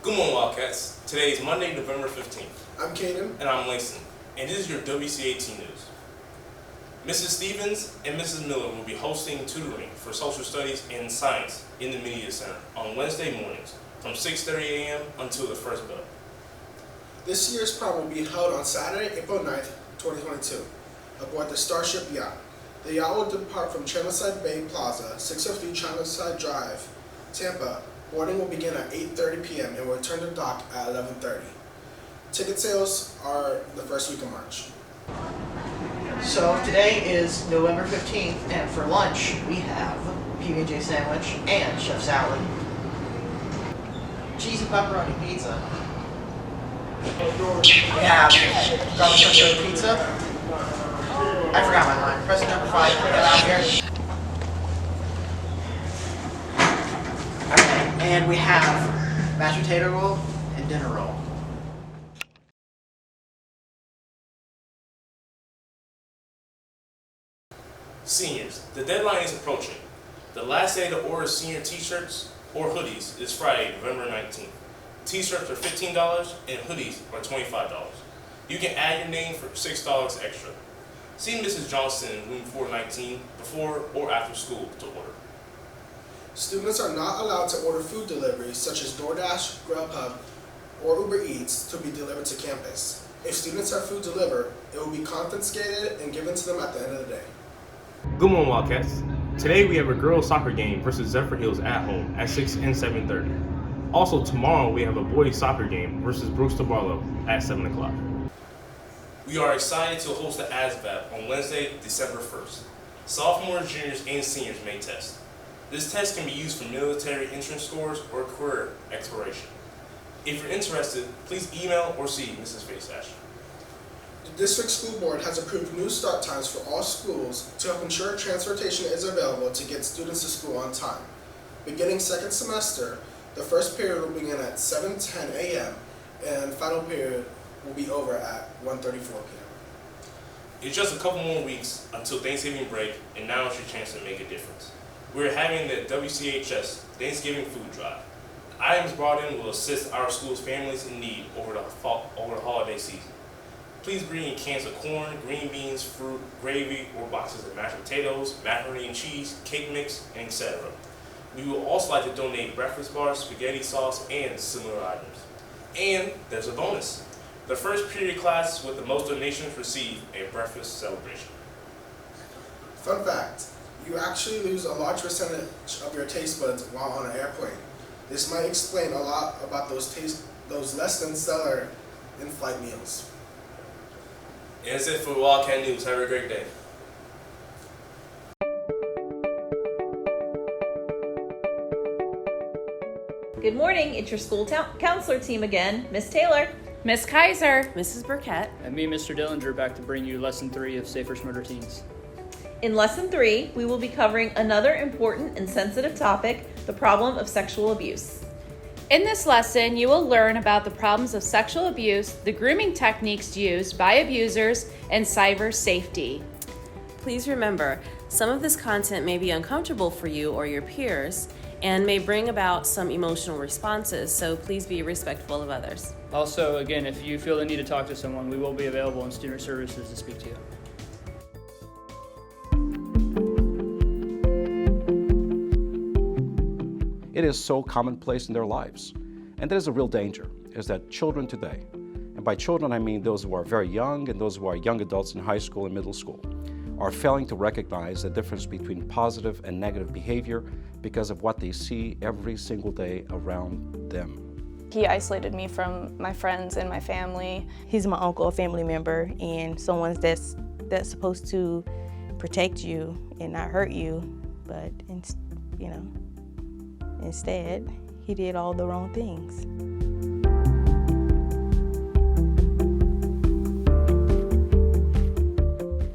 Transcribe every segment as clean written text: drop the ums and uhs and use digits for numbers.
Good morning, Wildcats. Today is Monday, November 15th. I'm Caden. And I'm Langston. And this is your WCAT news. Mrs. Stevens and Mrs. Miller will be hosting tutoring for social studies and science in the Media Center on Wednesday mornings from 6:30 a.m. until the first bell. This year's prom will be held on Saturday, April 9th, 2022, aboard the Starship Yacht. The yacht will depart from Channelside Bay Plaza, 603 Channelside Drive, Tampa. Boarding will begin at 8:30 p.m. and will return to dock at 11:30. Ticket sales are the first week of March. So today is November 15th, and for lunch we have PB&J sandwich and chef salad. Cheesy pepperoni pizza. We have garlic shrimp pizza. I forgot my line. Press number 5, put that out here. Okay, and we have mashed potato roll and dinner roll. Seniors, the deadline is approaching. The last day to order senior t-shirts or hoodies is Friday, November 19th. T-shirts are $15 and hoodies are $25. You can add your name for $6 extra. See Mrs. Johnson in room 419 before or after school to order. Students are not allowed to order food deliveries such as DoorDash, Grubhub, or Uber Eats to be delivered to campus. If students have food delivered, it will be confiscated and given to them at the end of the day. Good morning, Wildcats. Today we have a girls soccer game versus Zephyr Hills at home at 6 and 7:30. Also tomorrow we have a boys soccer game versus Brewster Barlow at 7 o'clock. We are excited to host the ASVAB on Wednesday, December 1st. Sophomores, juniors, and seniors may test. This test can be used for military entrance scores or career exploration. If you're interested, please email or see Mrs. Faceash. The district school board has approved new start times for all schools to help ensure transportation is available to get students to school on time. Beginning second semester, the first period will begin at 7:10 a.m. and final period will be over at 1:34 p.m. It's just a couple more weeks until Thanksgiving break, and now it's your chance to make a difference. We're having the WCHS Thanksgiving Food Drive. Items brought in will assist our school's families in need over the holiday season. Please bring in cans of corn, green beans, fruit, gravy, or boxes of mashed potatoes, macaroni and cheese, cake mix, and etc. We would also like to donate breakfast bars, spaghetti sauce, and similar items. And there's a bonus. The first period class with the most donations receive a breakfast celebration. Fun fact, you actually lose a large percentage of your taste buds while on an airplane. This might explain a lot about those less than stellar in-flight meals. And that's it for Wildcat News. Have a great day. Good morning, it's your school counselor team again. Miss Taylor. Miss Kaiser. Mrs. Burkett. And me, Mr. Dillinger, back to bring you Lesson 3 of Safer Smarter Teens. In Lesson 3, we will be covering another important and sensitive topic, the problem of sexual abuse. In this lesson, you will learn about the problems of sexual abuse, the grooming techniques used by abusers, and cyber safety. Please remember, some of this content may be uncomfortable for you or your peers and may bring about some emotional responses, so please be respectful of others. Also, again, if you feel the need to talk to someone, we will be available in student services to speak to you. It is so commonplace in their lives. And that is a real danger, is that children today, and by children I mean those who are very young and those who are young adults in high school and middle school, are failing to recognize the difference between positive and negative behavior because of what they see every single day around them. He isolated me from my friends and my family. He's my uncle, a family member, and someone that's supposed to protect you and not hurt you, but instead, he did all the wrong things.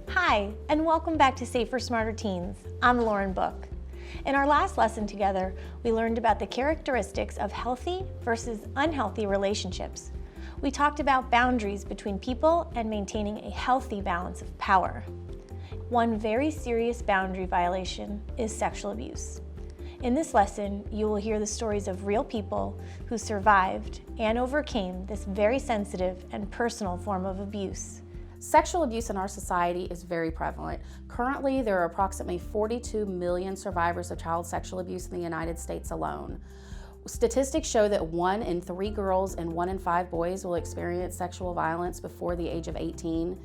Hi, and welcome back to Safer Smarter Teens. I'm Lauren Book. In our last lesson together, we learned about the characteristics of healthy versus unhealthy relationships. We talked about boundaries between people and maintaining a healthy balance of power. One very serious boundary violation is sexual abuse. In this lesson, you will hear the stories of real people who survived and overcame this very sensitive and personal form of abuse. Sexual abuse in our society is very prevalent. Currently, there are approximately 42 million survivors of child sexual abuse in the United States alone. Statistics show that 1 in 3 girls and 1 in 5 boys will experience sexual violence before the age of 18.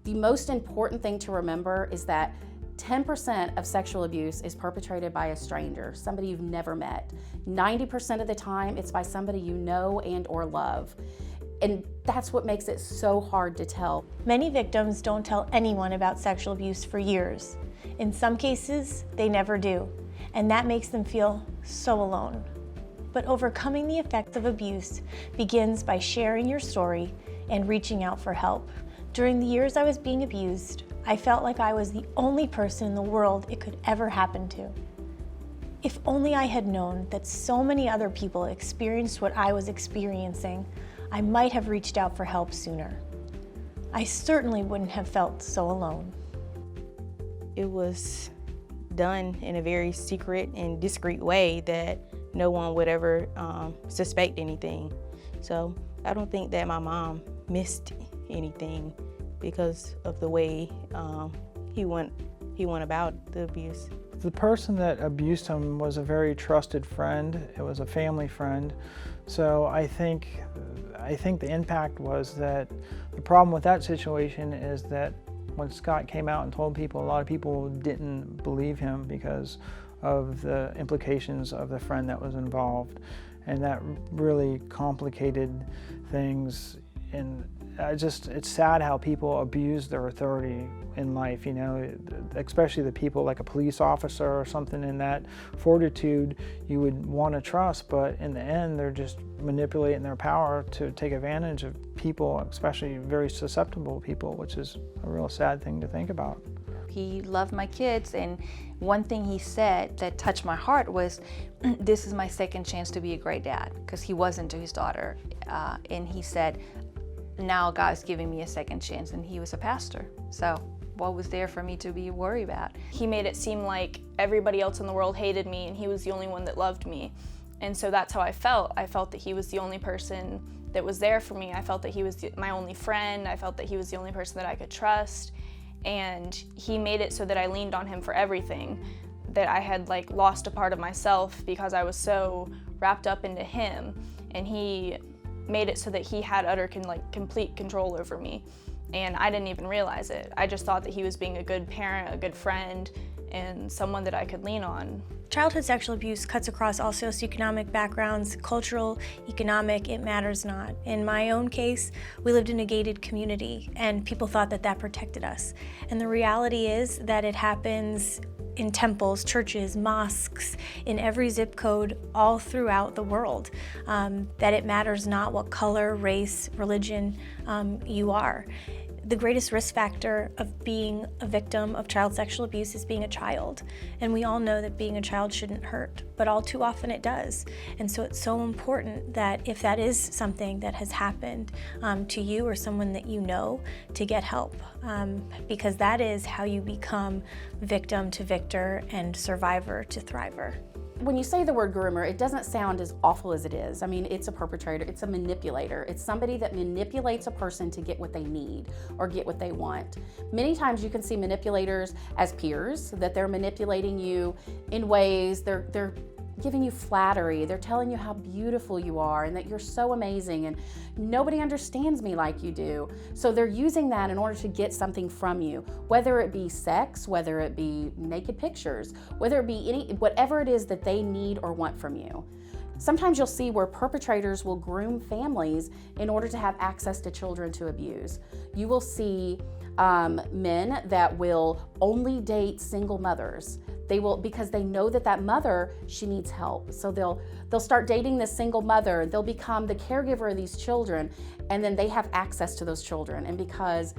The most important thing to remember is that 10% of sexual abuse is perpetrated by a stranger, somebody you've never met. 90% of the time, it's by somebody you know and or love. And that's what makes it so hard to tell. Many victims don't tell anyone about sexual abuse for years. In some cases, they never do, and that makes them feel so alone. But overcoming the effects of abuse begins by sharing your story and reaching out for help. During the years I was being abused, I felt like I was the only person in the world it could ever happen to. If only I had known that so many other people experienced what I was experiencing, I might have reached out for help sooner. I certainly wouldn't have felt so alone. It was done in a very secret and discreet way that no one would ever suspect anything. So I don't think that my mom missed anything because of the way he went about the abuse. The person that abused him was a very trusted friend. It was a family friend. So I think the impact was that the problem with that situation is that when Scott came out and told people, a lot of people didn't believe him because of the implications of the friend that was involved. And that really complicated things. And it's sad how people abuse their authority in life, you know, especially the people like a police officer or something in that fortitude you would want to trust, but in the end they're just manipulating their power to take advantage of people, especially very susceptible people, which is a real sad thing to think about. He loved my kids, and one thing he said that touched my heart was, this is my second chance to be a great dad, because he wasn't to his daughter. And he said, now God's giving me a second chance, and he was a pastor. So what was there for me to be worried about? He made it seem like everybody else in the world hated me and he was the only one that loved me. And so that's how I felt. I felt that he was the only person that was there for me. I felt that he was my only friend. I felt that he was the only person that I could trust. And he made it so that I leaned on him for everything, that I had like lost a part of myself because I was so wrapped up into him. And he made it so that he had complete control over me. And I didn't even realize it. I just thought that he was being a good parent, a good friend, and someone that I could lean on. Childhood sexual abuse cuts across all socioeconomic backgrounds, cultural, economic, it matters not. In my own case, we lived in a gated community and people thought that that protected us. And the reality is that it happens in temples, churches, mosques, in every zip code all throughout the world. That it matters not what color, race, religion you are. The greatest risk factor of being a victim of child sexual abuse is being a child. And we all know that being a child shouldn't hurt, but all too often it does. And so it's so important that if that is something that has happened to you or someone that you know, to get help. Because that is how you become victim to victor and survivor to thriver. When you say the word groomer, it doesn't sound as awful as it is. I mean, it's a perpetrator, it's a manipulator. It's somebody that manipulates a person to get what they need or get what they want. Many times you can see manipulators as peers, that they're manipulating you in ways, they're giving you flattery, they're telling you how beautiful you are and that you're so amazing and nobody understands me like you do. So they're using that in order to get something from you, whether it be sex, whether it be naked pictures, whether it be whatever it is that they need or want from you. Sometimes you'll see where perpetrators will groom families in order to have access to children to abuse. You will see men that will only date single mothers. They will, because they know that mother, she needs help. So they'll start dating this single mother, they'll become the caregiver of these children, and then they have access to those children. And because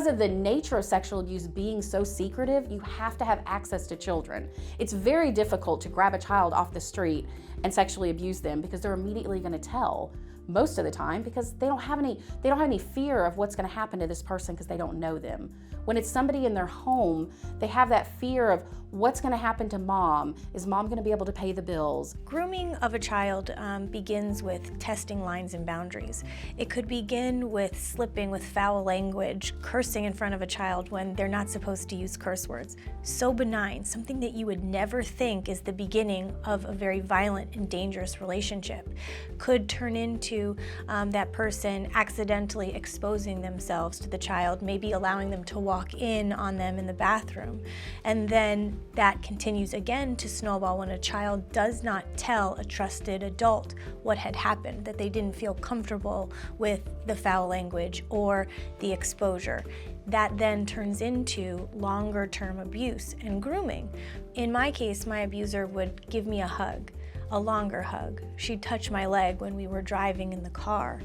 of the nature of sexual abuse being so secretive, you have to have access to children. It's very difficult to grab a child off the street and sexually abuse them, because they're immediately going to tell most of the time, because they don't have any fear of what's going to happen to this person because they don't know them. When it's somebody in their home, they have that fear of what's going to happen to mom. Is mom going to be able to pay the bills? Grooming of a child begins with testing lines and boundaries. It could begin with slipping with foul language, cursing in front of a child when they're not supposed to use curse words. So benign, something that you would never think is the beginning of a very violent and dangerous relationship, could turn into that person accidentally exposing themselves to the child, maybe allowing them to walk in on them in the bathroom. And then that continues again to snowball when a child does not tell a trusted adult what had happened, that they didn't feel comfortable with the foul language or the exposure. That then turns into longer term abuse and grooming. In my case, my abuser would give me a hug, a longer hug. She'd touch my leg when we were driving in the car.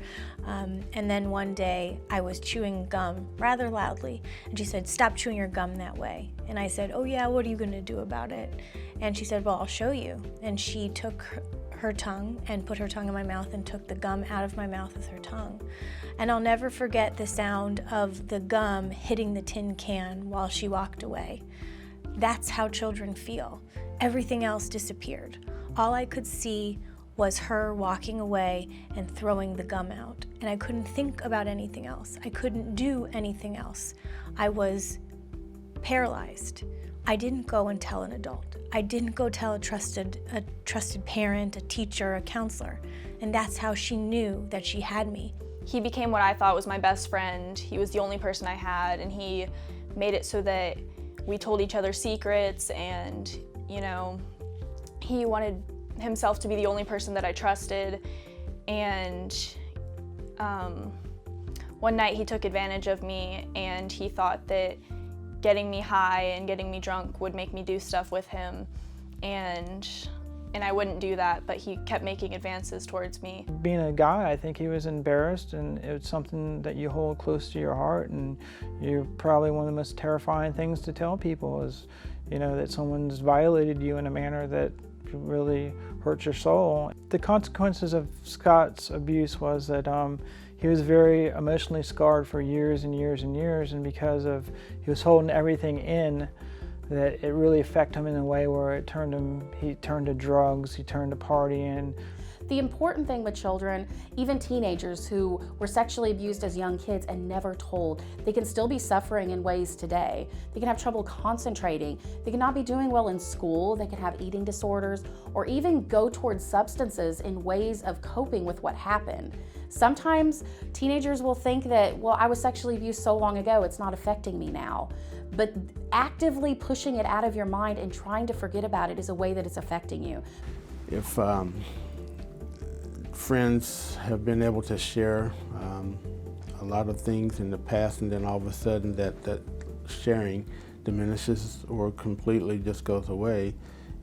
And then one day I was chewing gum rather loudly, and she said, "Stop chewing your gum that way." And I said, "Oh yeah, what are you gonna do about it?" And she said, "Well, I'll show you." And she took her tongue and put her tongue in my mouth and took the gum out of my mouth with her tongue. And I'll never forget the sound of the gum hitting the tin can while she walked away. That's how children feel. Everything else disappeared. All I could see was her walking away and throwing the gum out. And I couldn't think about anything else. I couldn't do anything else. I was paralyzed. I didn't go and tell an adult. I didn't go tell a trusted parent, a teacher, a counselor. And that's how she knew that she had me. He became what I thought was my best friend. He was the only person I had, and he made it so that we told each other secrets, and, he wanted himself to be the only person that I trusted. And one night he took advantage of me, and he thought that getting me high and getting me drunk would make me do stuff with him. And I wouldn't do that, but he kept making advances towards me. Being a guy, I think he was embarrassed, and it's something that you hold close to your heart, and you're probably one of the most terrifying things to tell people is, that someone's violated you in a manner that really hurts your soul. The consequences of Scott's abuse was that he was very emotionally scarred for years and years and years, and because of he was holding everything in, that it really affected him in a way where he turned to drugs, he turned to partying. The important thing with children, even teenagers who were sexually abused as young kids and never told, they can still be suffering in ways today. They can have trouble concentrating, they can not be doing well in school, they can have eating disorders, or even go towards substances in ways of coping with what happened. Sometimes teenagers will think that, well, I was sexually abused so long ago, it's not affecting me now. But actively pushing it out of your mind and trying to forget about it is a way that it's affecting you. If friends have been able to share a lot of things in the past, and then all of a sudden that sharing diminishes or completely just goes away,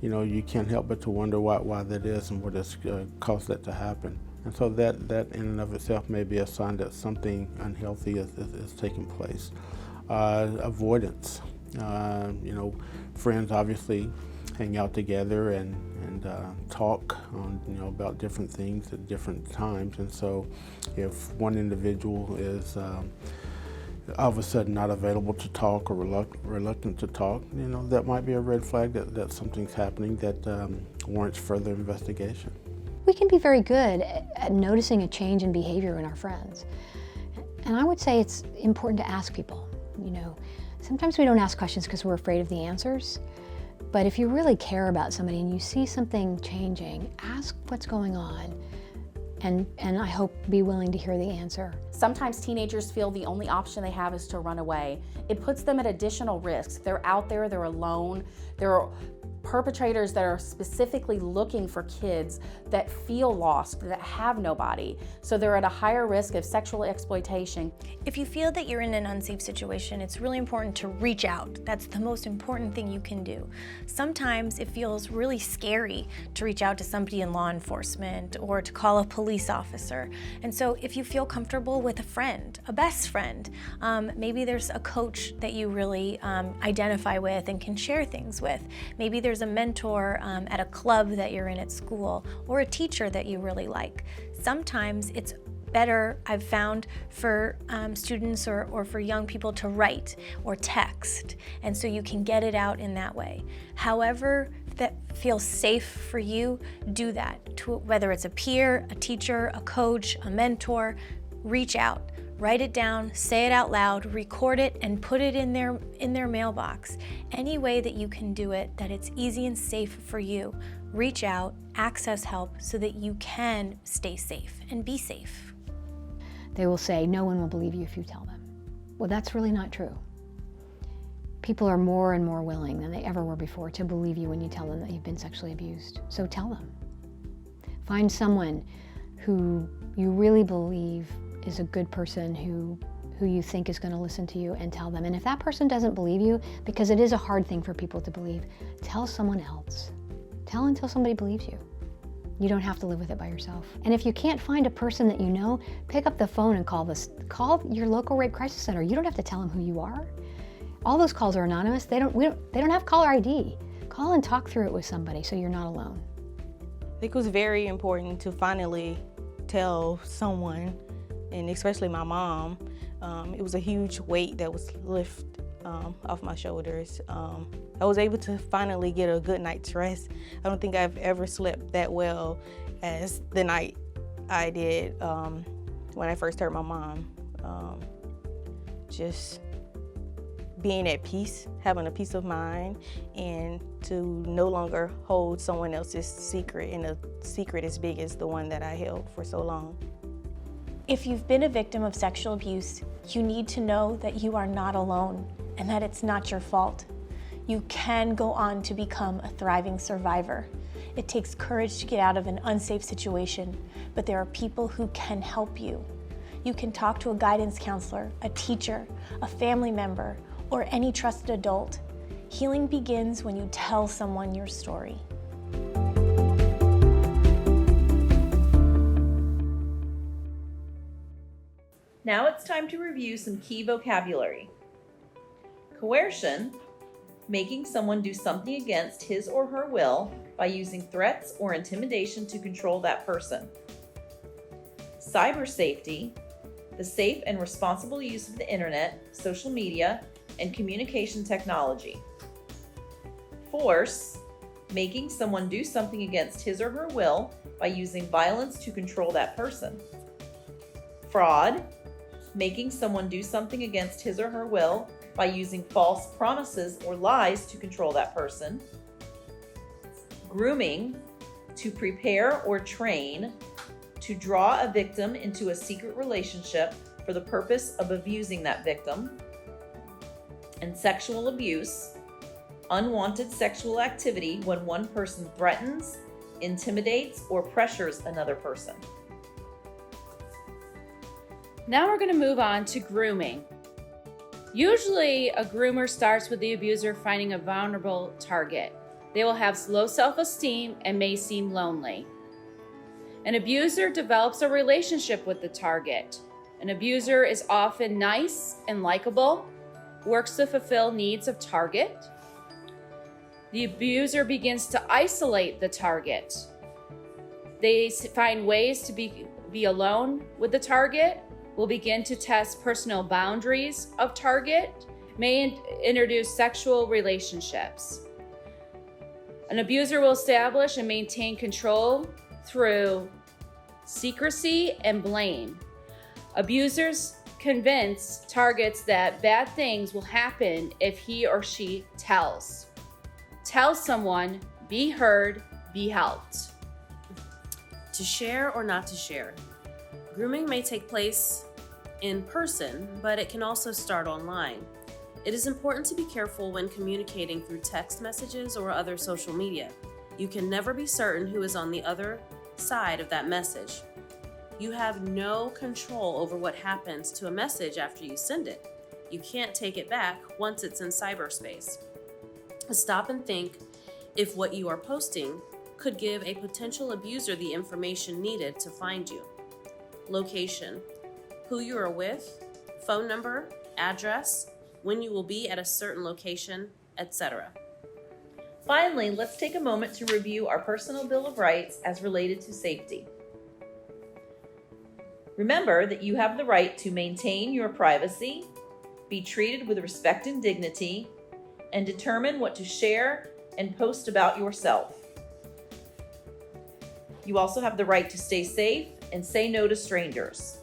you can't help but to wonder why that is and what has caused that to happen. And so that in and of itself may be a sign that something unhealthy is taking place. Avoidance. Friends obviously hang out together and talk on, about different things at different times. And so if one individual is all of a sudden not available to talk or reluctant to talk, that might be a red flag that something's happening that warrants further investigation. We can be very good at noticing a change in behavior in our friends. And I would say it's important to ask people. Sometimes we don't ask questions because we're afraid of the answers. But if you really care about somebody and you see something changing, ask what's going on. And I hope be willing to hear the answer. Sometimes teenagers feel the only option they have is to run away. It puts them at additional risks. They're out there, they're alone. There are perpetrators that are specifically looking for kids that feel lost, that have nobody. So they're at a higher risk of sexual exploitation. If you feel that you're in an unsafe situation, it's really important to reach out. That's the most important thing you can do. Sometimes it feels really scary to reach out to somebody in law enforcement or to call a police officer. And so if you feel comfortable with a friend, a best friend, maybe there's a coach that you really identify with and can share things with. Maybe there's there's a mentor at a club that you're in at school, or a teacher that you really like. Sometimes it's better, I've found, for students or for young people to write or text, and so you can get it out in that way. However that feels safe for you, do that. Whether it's a peer, a teacher, a coach, a mentor, reach out. Write it down, say it out loud, record it, and put it in their mailbox. Any way that you can do it, that it's easy and safe for you, reach out, access help so that you can stay safe and be safe. They will say, no one will believe you if you tell them. Well, that's really not true. People are more and more willing than they ever were before to believe you when you tell them that you've been sexually abused. So tell them. Find someone who you really believe is a good person who you think is going to listen to you, and tell them. And if that person doesn't believe you, because it is a hard thing for people to believe, tell someone else. Tell until somebody believes you. You don't have to live with it by yourself. And if you can't find a person that you know, pick up the phone and call your local rape crisis center. You don't have to tell them who you are. All those calls are anonymous. They don't have caller ID. Call and talk through it with somebody so you're not alone. I think it was very important to finally tell someone, and especially my mom. It was a huge weight that was lifted off my shoulders. I was able to finally get a good night's rest. I don't think I've ever slept that well as the night I did when I first heard my mom. Just being at peace, having a peace of mind, and to no longer hold someone else's secret, and a secret as big as the one that I held for so long. If you've been a victim of sexual abuse, you need to know that you are not alone and that it's not your fault. You can go on to become a thriving survivor. It takes courage to get out of an unsafe situation, but there are people who can help you. You can talk to a guidance counselor, a teacher, a family member, or any trusted adult. Healing begins when you tell someone your story. Now it's time to review some key vocabulary. Coercion, making someone do something against his or her will by using threats or intimidation to control that person. Cyber safety, the safe and responsible use of the internet, social media, and communication technology. Force, making someone do something against his or her will by using violence to control that person. Fraud, making someone do something against his or her will by using false promises or lies to control that person. Grooming, to prepare or train to draw a victim into a secret relationship for the purpose of abusing that victim. And sexual abuse, unwanted sexual activity when one person threatens, intimidates, or pressures another person. Now we're going to move on to grooming. Usually, a groomer starts with the abuser finding a vulnerable target. They will have low self-esteem and may seem lonely. An abuser develops a relationship with the target. An abuser is often nice and likable, works to fulfill needs of target. The abuser begins to isolate the target. They find ways to be alone with the target, will begin to test personal boundaries of target, may introduce sexual relationships. An abuser will establish and maintain control through secrecy and blame. Abusers convince targets that bad things will happen if he or she tells. Tell someone, be heard, be helped. To share or not to share. Grooming may take place in person, but it can also start online. It is important to be careful when communicating through text messages or other social media. You can never be certain who is on the other side of that message. You have no control over what happens to a message after you send it. You can't take it back once it's in cyberspace. Stop and think if what you are posting could give a potential abuser the information needed to find you. Location, who you are with, phone number, address, when you will be at a certain location, etc. Finally, let's take a moment to review our personal Bill of Rights as related to safety. Remember that you have the right to maintain your privacy, be treated with respect and dignity, and determine what to share and post about yourself. You also have the right to stay safe and say no to strangers.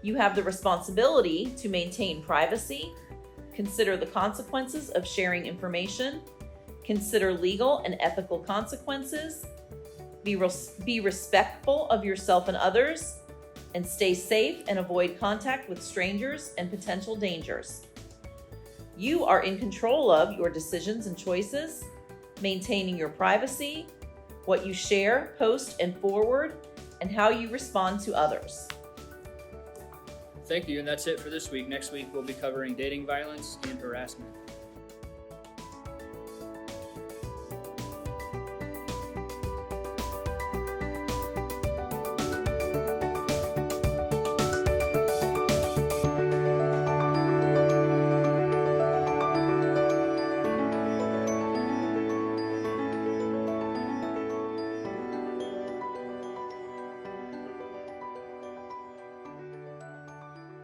You have the responsibility to maintain privacy, consider the consequences of sharing information, consider legal and ethical consequences, be respectful of yourself and others, and stay safe and avoid contact with strangers and potential dangers. You are in control of your decisions and choices, maintaining your privacy, what you share, post, and forward, and how you respond to others. Thank you, and that's it for this week. Next week, we'll be covering dating violence and harassment.